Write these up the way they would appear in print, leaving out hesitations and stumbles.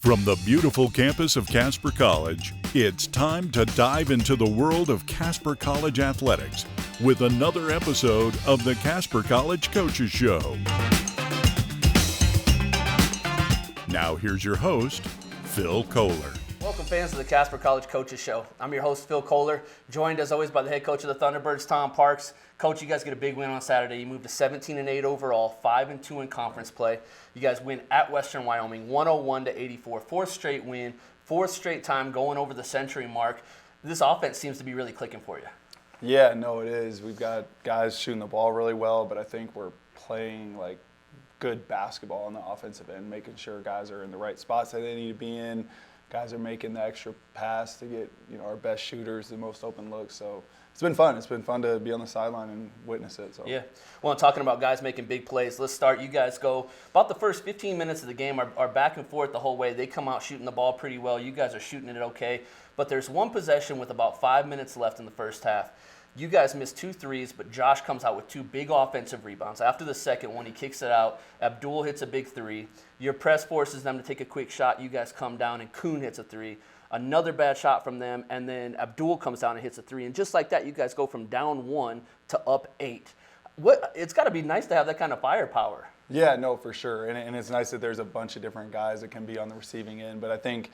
From the beautiful campus of Casper College, it's time to dive into the world of Casper College athletics with another episode of the Casper College Coaches Show. Now here's your host, Phil Kohler. Welcome fans to the Casper College Coaches Show. I'm your host, Phil Kohler, joined as always by the head coach of the Thunderbirds, Tom Parks. Coach, you guys get a big win on Saturday. You moved to 17-8 overall, 5-2 in conference play. You guys win at Western Wyoming, 101-84. Fourth straight win, fourth straight time going over the century mark. This offense seems to be really clicking for you. Yeah, no, it is. We've got guys shooting the ball really well, but I think we're playing like good basketball on the offensive end, making sure guys are in the right spots that they need to be in. Guys are making the extra pass to get, our best shooters the most open looks. So it's been fun. It's been fun to be on the sideline and witness it. So yeah. Well, talking about guys making big plays, let's start. You guys go about the first 15 minutes of the game are back and forth the whole way. They come out shooting the ball pretty well. You guys are shooting it okay. But there's one possession with about 5 minutes left in the first half. You guys missed 2 threes, but Josh comes out with 2 big offensive rebounds. After the second one, he kicks it out. Abdul hits a big 3. Your press forces them to take a quick shot. You guys come down, and Kuhn hits a 3. Another bad shot from them, and then Abdul comes down and hits a 3. And just like that, you guys go from down 1 to up 8. It's got to be nice to have that kind of firepower. Yeah, no, for sure. And it's nice that there's a bunch of different guys that can be on the receiving end. But I think,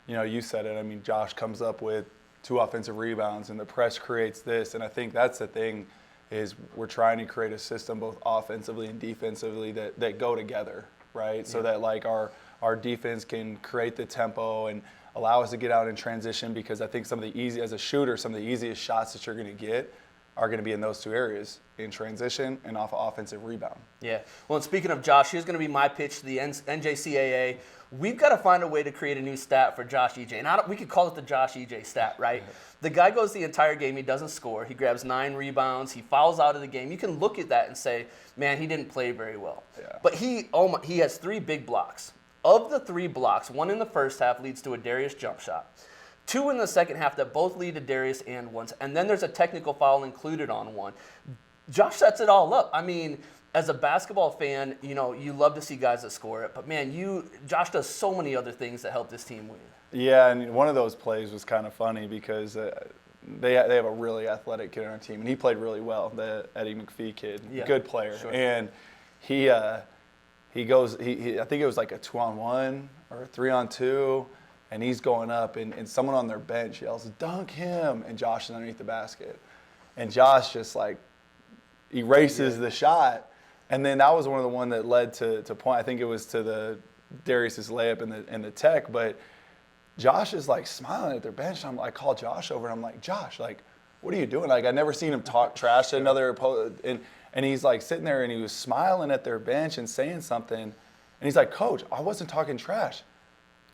you said it. I mean, Josh comes up with 2 offensive rebounds, and the press creates this. And I think that's the thing is we're trying to create a system both offensively and defensively that go together, right? Yeah. So that, like, our defense can create the tempo and allow us to get out in transition, because I think some of the easiest shots that you're going to get are going to be in those 2 areas, in transition and off of offensive rebound. Yeah. Well, and speaking of Josh, here's going to be my pitch to the NJCAA. We've got to find a way to create a new stat for Josh EJ. And we could call it the Josh EJ stat, right? The guy goes the entire game, he doesn't score. He grabs 9 rebounds, he fouls out of the game. You can look at that and say, man, he didn't play very well. Yeah. But he has 3 big blocks. Of the 3 blocks, 1 in the first half leads to a Darius jump shot. 2 in the second half that both lead to Darius and ones. And then there's a technical foul included on 1. Josh sets it all up. I mean, as a basketball fan, you love to see guys that score it. But, man, Josh does so many other things that help this team win. Yeah, and one of those plays was kind of funny because they have a really athletic kid on our team, and he played really well, the Eddie McPhee kid. Yeah, good player. Sure. And he goes, I think it was like a 2-on-1 or a 3-on-2, and he's going up, and someone on their bench yells, "Dunk him!" And Josh is underneath the basket. And Josh just like erases the shot. And then that was one of the one that led to point. I think it was to the Darius's layup and the tech. But Josh is like smiling at their bench. I call Josh over, and I'm like, "Josh, like, what are you doing?" Like, I never seen him talk trash to another opponent. And he's like sitting there, and he was smiling at their bench and saying something. And he's like, "Coach, I wasn't talking trash."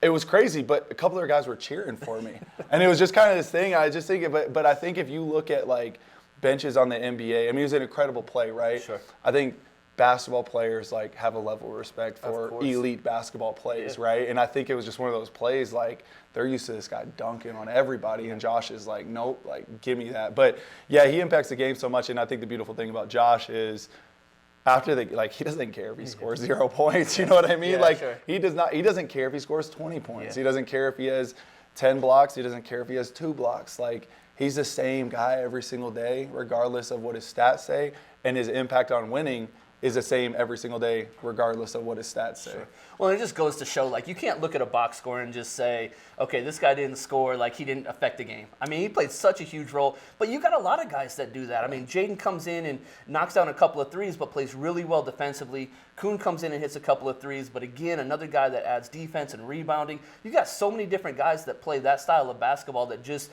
It was crazy, but a couple of guys were cheering for me. And it was just kind of this thing. I just think, but I think if you look at like benches on the NBA, I mean, it was an incredible play, right? Sure. I think basketball players like have a level of respect for elite basketball plays, right? And I think it was just one of those plays like they're used to this guy dunking on everybody, and Josh is like, nope, like give me that. But yeah, he impacts the game so much, and I think the beautiful thing about Josh is after he doesn't care if he scores 0 points, you know what I mean? Yeah, sure. He doesn't care if he scores 20 points. Yeah. He doesn't care if he has 10 blocks. He doesn't care if he has 2 blocks. Like, he's the same guy every single day, regardless of what his stats say, and his impact on winning is the same every single day, regardless of what his stats say. Sure. Well, it just goes to show, like, you can't look at a box score and just say, okay, this guy didn't score, like, he didn't affect the game. I mean, he played such a huge role, but you got a lot of guys that do that. I mean, Jaden comes in and knocks down a couple of threes, but plays really well defensively. Kuhn comes in and hits a couple of threes, but again, another guy that adds defense and rebounding. You got so many different guys that play that style of basketball that just,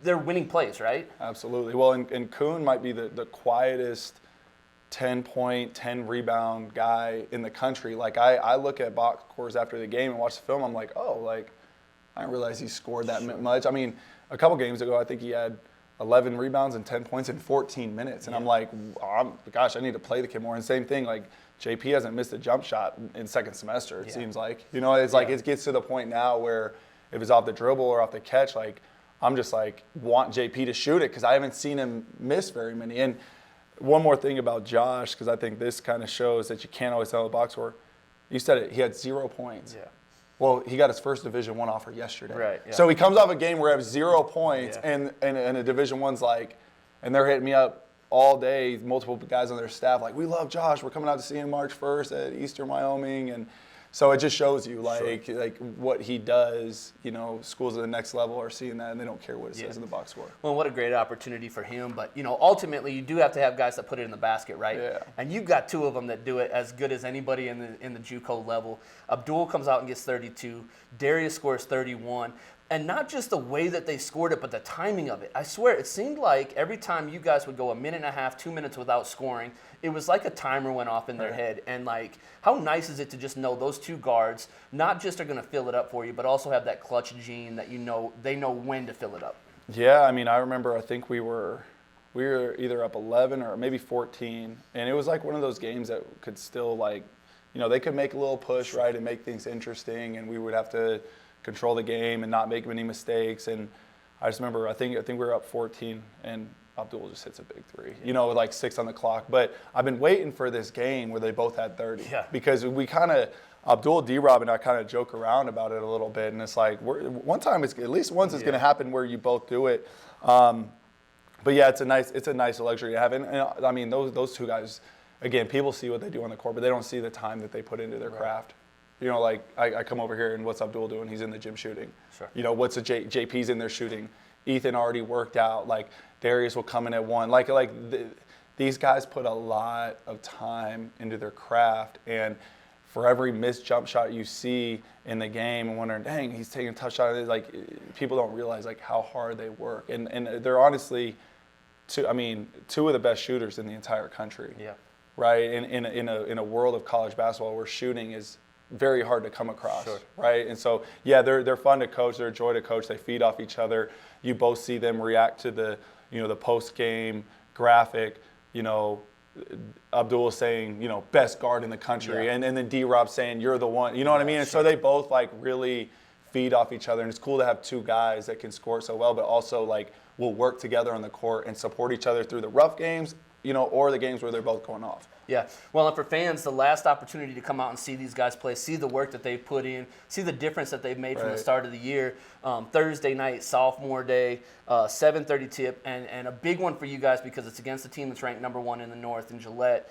they're winning plays, right? Absolutely. Well, and Kuhn might be the quietest 10-point, 10-rebound guy in the country. Like, I look at box scores after the game and watch the film, I'm like, oh, like, I didn't realize he scored that much. I mean, a couple games ago, I think he had 11 rebounds and 10 points in 14 minutes. And I'm like, gosh, I need to play the kid more. And same thing, like, JP hasn't missed a jump shot in second semester, it seems like. It's like it gets to the point now where if it's off the dribble or off the catch, like, I'm just like, want JP to shoot it because I haven't seen him miss very many. And one more thing about Josh, because I think this kind of shows that you can't always tell the box score. You said it. He had 0 points. Yeah. Well, he got his first Division I offer yesterday. Right. Yeah. So he comes off a game where he has 0 points, Yeah. and a Division I's like, and they're hitting me up all day, multiple guys on their staff, like, we love Josh. We're coming out to see him March 1st at Eastern Wyoming. And so it just shows you, like what he does. You know, schools at the next level are seeing that, and they don't care what it says in the box score. Well, what a great opportunity for him. But, you know, ultimately you do have to have guys that put it in the basket, right? Yeah. And you've got 2 of them that do it as good as anybody in the JUCO level. Abdul comes out and gets 32. Darius scores 31. And not just the way that they scored it, but the timing of it. I swear, it seemed like every time you guys would go a minute and a half, 2 minutes without scoring, it was like a timer went off in their head. And, like, how nice is it to just know those 2 guards not just are going to fill it up for you, but also have that clutch gene that they know when to fill it up. Yeah, I mean, I remember, I think we were either up 11 or maybe 14, and it was like one of those games that could still, like, you know, they could make a little push, right, and make things interesting, and we would have to control the game and not make many mistakes. And I just remember, I think we were up 14, and Abdul just hits a big 3, you know, with like 6 on the clock. But I've been waiting for this game where they both had 30, because we kind of, Abdul, D-Rob, and I kind of joke around about it a little bit, and it's like, one time, it's at least once it's going to happen where you both do it. But yeah, it's a nice luxury to have. And I mean, those 2 guys, again, people see what they do on the court, but they don't see the time that they put into their craft. You know, like, I come over here, and what's Abdul doing? He's in the gym shooting. Sure. You know, what's JP's in there shooting? Ethan already worked out. Like, Darius will come in at 1. These guys put a lot of time into their craft, and for every missed jump shot you see in the game and wondering, dang, he's taking a tough shot, like, people don't realize, like, how hard they work. And they're honestly, 2 of the best shooters in the entire country. Yeah. Right? In a world of college basketball where shooting is very hard to come across, right? And so, yeah, they're fun to coach. They're a joy to coach. They feed off each other. You both see them react to the post-game graphic, you know, Abdul saying, you know, best guard in the country, and then D-Rob saying, you're the one, you know what I mean? And so they both, like, really feed off each other. And it's cool to have 2 guys that can score so well, but also, like, will work together on the court and support each other through the rough games, you know, or the games where they're both going off. Yeah. Well, and for fans, the last opportunity to come out and see these guys play, see the work that they've put in, see the difference that they've made from the start of the year. Thursday night, sophomore day, 7:30 tip, and a big one for you guys because it's against a team that's ranked number 1 in the North in Gillette.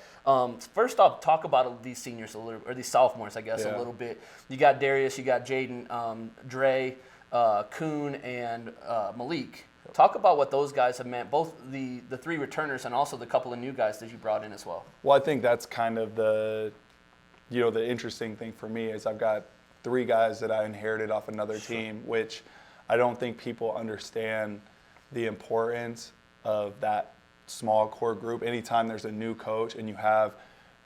First off, talk about these seniors a little, or these sophomores, I guess, a little bit. You got Darius, you got Jaden, Dre, Kuhn, and Malik. Talk about what those guys have meant, both the 3 returners and also the couple of new guys that you brought in as well. Well, I think that's kind of the interesting thing for me is I've got 3 guys that I inherited off another team, which I don't think people understand the importance of that small core group. Anytime there's a new coach and you have,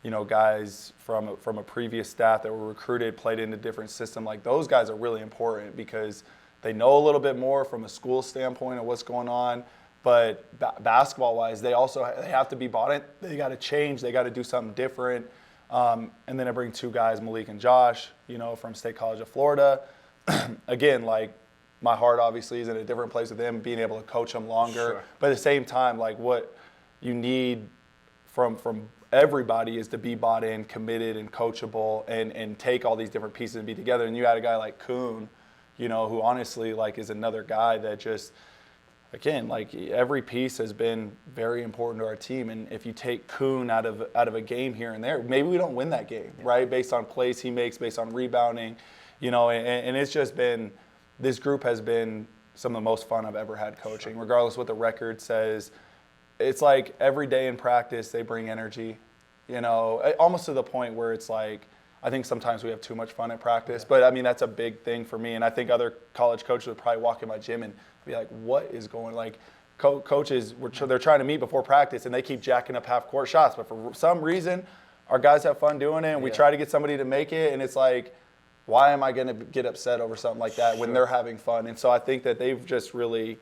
you know, guys from a previous staff that were recruited, played in a different system, like those guys are really important because they know a little bit more from a school standpoint of what's going on, but basketball-wise, they have to be bought in. They got to change. They got to do something different. And then I bring 2 guys, Malik and Josh, you know, from State College of Florida. Again, like, my heart obviously is in a different place with them, being able to coach them longer. But at the same time, like, what you need from everybody is to be bought in, committed, and coachable, and take all these different pieces and be together. And you had a guy like Kuhn, you know, who honestly, like, is another guy that just, again, like, every piece has been very important to our team. And if you take Kuhn out of a game here and there, maybe we don't win that game, right? Based on plays he makes, based on rebounding, you know, and it's just been, this group has been some of the most fun I've ever had coaching, regardless of what the record says. It's like every day in practice, they bring energy, you know, almost to the point where it's like, I think sometimes we have too much fun at practice, but I mean, that's a big thing for me. And I think other college coaches would probably walk in my gym and be like, what is going, like, coaches, they're trying to meet before practice and they keep jacking up half court shots. But for some reason, our guys have fun doing it and we try to get somebody to make it. And it's like, why am I going to get upset over something like that when they're having fun? And so I think that they've just really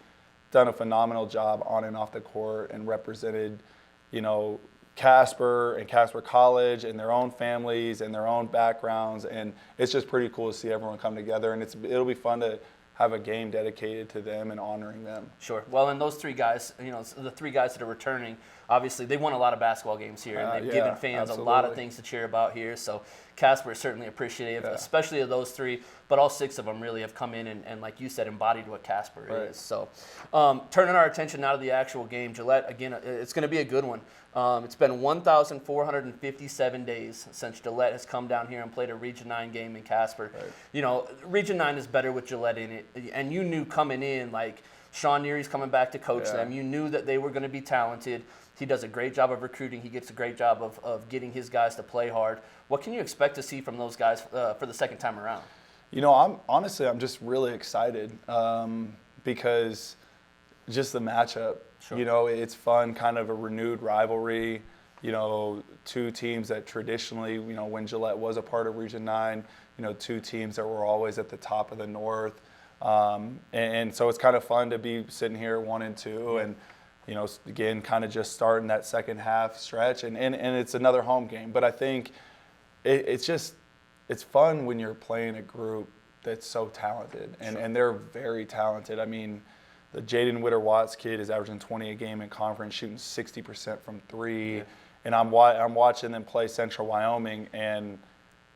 done a phenomenal job on and off the court and represented, you know, Casper and Casper College and their own families and their own backgrounds, and it's just pretty cool to see everyone come together, and it'll be fun to have a game dedicated to them and honoring them. Sure. Well, and those 3 guys, you know, the 3 guys that are returning, obviously they won a lot of basketball games here, and they've given fans a lot of things to cheer about here. So Casper is certainly appreciative, especially of those 3, but all 6 of them really have come in and like you said, embodied what Casper is. So turning our attention now to the actual game, Gillette, again, it's going to be a good one. It's been 1,457 days since Gillette has come down here and played a Region 9 game in Casper. Right. You know, Region 9 is better with Gillette in it, and you knew coming in, like, Sean Neary's coming back to coach them. You knew that they were going to be talented. He does a great job of recruiting. He gets a great job of getting his guys to play hard. What can you expect to see from those guys for the second time around? You know, I'm just really excited because just the matchup. Sure. You know, it's fun, kind of a renewed rivalry. You know, 2 teams that traditionally, you know, when Gillette was a part of Region 9, you know, 2 teams that were always at the top of the North. And so it's kind of fun to be sitting here 1-2 and, you know, again, kind of just starting that second half stretch. And it's another home game. But I think it's fun when you're playing a group that's so talented. And they're very talented. I mean, the Jaden Witter-Watts kid is averaging 20 a game in conference, shooting 60% from 3. Yeah. And I'm watching them play Central Wyoming, and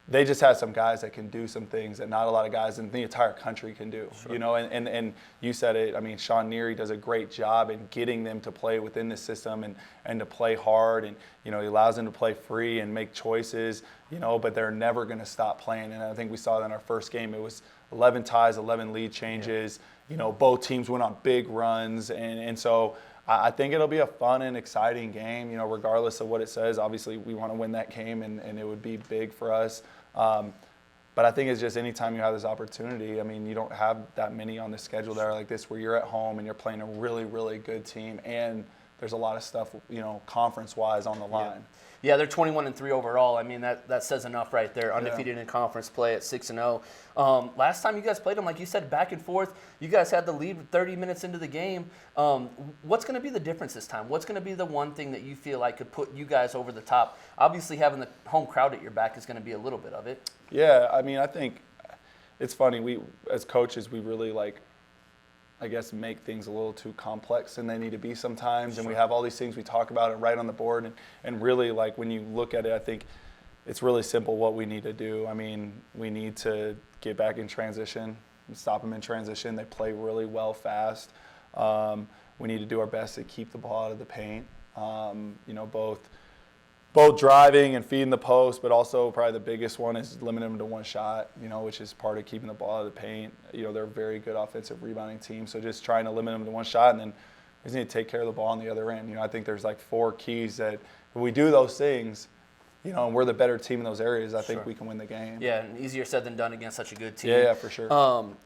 they just have some guys that can do some things that not a lot of guys in the entire country can do. Sure. You know, and you said it. I mean, Sean Neary does a great job in getting them to play within the system and to play hard. And, you know, he allows them to play free and make choices, you know, but they're never going to stop playing. And I think we saw that in our first game. It was 11 ties, 11 lead changes. Yeah. You know, both teams went on big runs. And so I think it'll be a fun and exciting game, you know, regardless of what it says. Obviously, we want to win that game, and it would be big for us. But I think it's just anytime you have this opportunity, I mean, you don't have that many on the schedule that are like this where you're at home and you're playing a really, really good team, and there's a lot of stuff, you know, conference-wise on the line. Yeah, they're 21-3 overall. I mean, that says enough right there. Undefeated in conference play at 6-0. Last time you guys played them, like you said, back and forth. You guys had the lead 30 minutes into the game. What's going to be the difference this time? What's going to be the one thing that you feel like could put you guys over the top? Obviously, having the home crowd at your back is going to be a little bit of it. Yeah, I mean, I think it's funny. We, as coaches, we really I guess, make things a little too complex than they need to be sometimes. Sure. And we have all these things we talk about and write on the board. And really, like, when you look at it, I think it's really simple what we need to do. I mean, we need to get back in transition and stop them in transition. They play really well fast. We need to do our best to keep the ball out of the paint. You know, both driving and feeding the post, but also probably the biggest one is limiting them to one shot, you know, which is part of keeping the ball out of the paint. You know, they're a very good offensive rebounding team, so just trying to limit them to one shot, and then we just need to take care of the ball on the other end. You know, I think there's like 4 keys that if we do those things, you know, and we're the better team in those areas, I think we can win the game. Yeah, and easier said than done against such a good team. Yeah, for sure.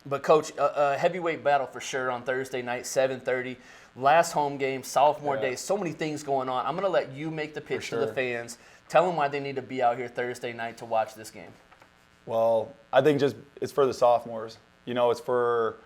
But, Coach, a heavyweight battle for sure on Thursday night, 7:30. Last home game, sophomore day, so many things going on. I'm going to let you make the pitch to the fans. Tell them why they need to be out here Thursday night to watch this game. Well, I think just it's for the sophomores. You know, it's for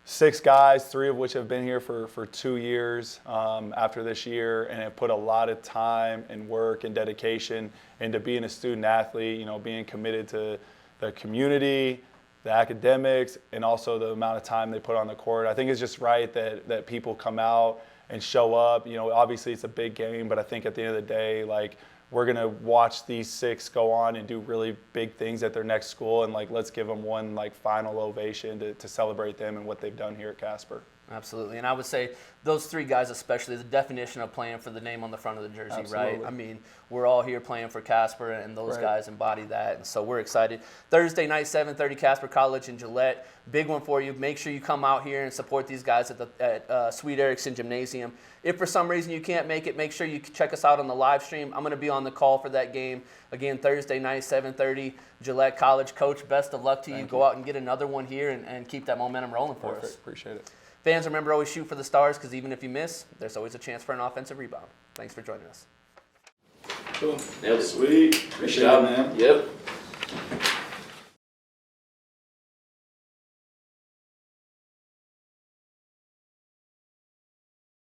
6 guys, 3 of which have been here for 2 years after this year, and have put a lot of time and work and dedication into being a student athlete, you know, being committed to the community, the academics, and also the amount of time they put on the court. I think it's just right that people come out and show up. You know, obviously it's a big game, but I think at the end of the day, like, we're going to watch these 6 go on and do really big things at their next school, and like, let's give them one like final ovation to celebrate them and what they've done here at Casper. Absolutely. And I would say those 3 guys especially, the definition of playing for the name on the front of the jersey, right? I mean, we're all here playing for Casper, and those guys embody that. And so we're excited. Thursday night, 7:30, Casper College in Gillette. Big one for you. Make sure you come out here and support these guys at Sweet Erickson Gymnasium. If for some reason you can't make it, make sure you check us out on the live stream. I'm going to be on the call for that game. Again, Thursday night, 7:30, Gillette College. Coach, best of luck to you. Go out and get another one here and keep that momentum rolling for us. Appreciate it. Fans, remember, always shoot for the stars, because even if you miss, there's always a chance for an offensive rebound. Thanks for joining us. Cool. That was sweet. Good job, man. Yep.